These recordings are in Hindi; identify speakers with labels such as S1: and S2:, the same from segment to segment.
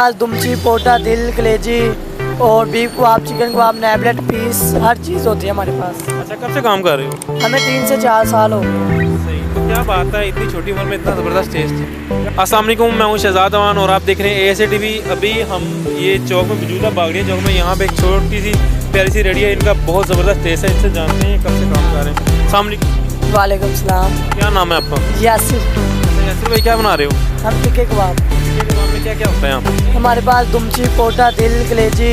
S1: आज दुमची, पोटा, दिल, कलेजी और बीफ कबाब, चिकन कबाब, नैबलेट, पीस, हर चीज़ होती है हमारे पास।
S2: अच्छा, कब से काम कर रहे हो?
S1: हमें 3 से 4 साल हो गए।
S2: सही, तो क्या बात है, इतनी छोटी उम्र में इतना ज़बरदस्त टेस्ट। अस्सलाम वालेकुम, मैं हूं शहजाद अमान और आप देख रहे हैं ASA TV। अभी हम ये चौक में मौजूद है, बागड़िया चौक में। यहाँ पे एक छोटी सी प्यारी सी रेडी है, इनका बहुत ज़बरदस्त टेस्ट है। इनसे जानते हैं कब से काम कर रहे हैं। अस्सलाम वालेकुम।
S1: वालेकुम सलाम।
S2: क्या नाम है आपका?
S1: यासिर।
S2: यासिर भाई, क्या बना रहे हो?
S1: हम टिक्के कबाब।
S2: टिक्के कबाब में क्या क्या होता है यहाँ पे?
S1: हमारे पास दुमची, पोटा, दिल, कलेजी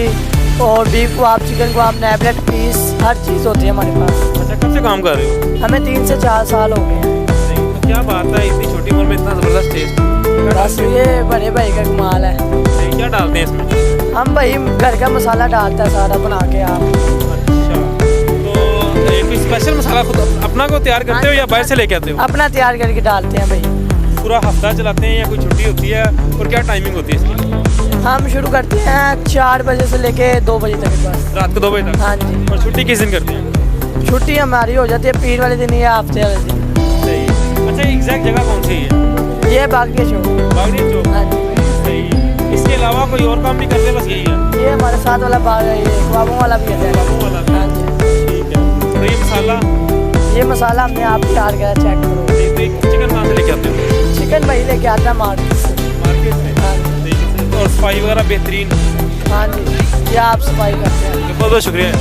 S1: और बीफ कबाब, चिकन कबाब, नैबलेट, पीस, हर चीज़ होती है हमारे पास।
S2: अच्छा, कब से काम कर रहे हो?
S1: हमें 3 से 4 साल हो गए।
S2: तो क्या बात है, इतनी छोटी उम्र में इतना ज़बरदस्त टेस्ट।
S1: बस ये बड़े भाई का कमाल है।
S2: क्या डालते हैं इसमें?
S1: हम भाई घर का मसाला डालता है सारा बना के आप।
S2: अच्छा, तो कोई स्पेशल मसाला खुद अपना को तैयार करते हो या बाहर से लेके आते हो?
S1: अपना तैयार करके डालते हैं भाई।
S2: पूरा हफ्ता चलाते हैं या कोई छुट्टी होती है? और क्या टाइमिंग होती है इसकी?
S1: हम शुरू करते हैं 4 बजे से लेके 2 बजे तक बस।
S2: रात को 2 बजे तक?
S1: हाँ जी।
S2: और छुट्टी किस दिन करते हैं?
S1: छुट्टी हमारी हो जाती है पीर वाले दिन या हफ्ते वाले दिन।
S2: सही। अच्छा, एग्जैक्ट जगह कौन सी है?
S1: ये बागड़िया चौक।
S2: बागड़िया चौक।
S1: हाँ जी।
S2: सही। इसके अलावा कोई और काम भी करते हैं? बस यही है?
S1: ये हमारे साथ वाला बाग है, ये कबाबों वाला भी है।
S2: बाबू वाला भी?
S1: हाँ जी।
S2: ठीक है। तो ये मसाला?
S1: ये मसाला हमने आप तैयार करा, चेक करो।
S2: तो ये चिकन कहाँ से लेके आते हो?
S1: चिकन भाई लेके आता है मार्केट से।
S2: मार्केट से?
S1: हाँ जी।
S2: ठीक है। और सफाई वगैरह बेहतरीन?
S1: हाँ जी, ये आप सफाई करते हैं।
S2: बहुत बहुत शुक्रिया।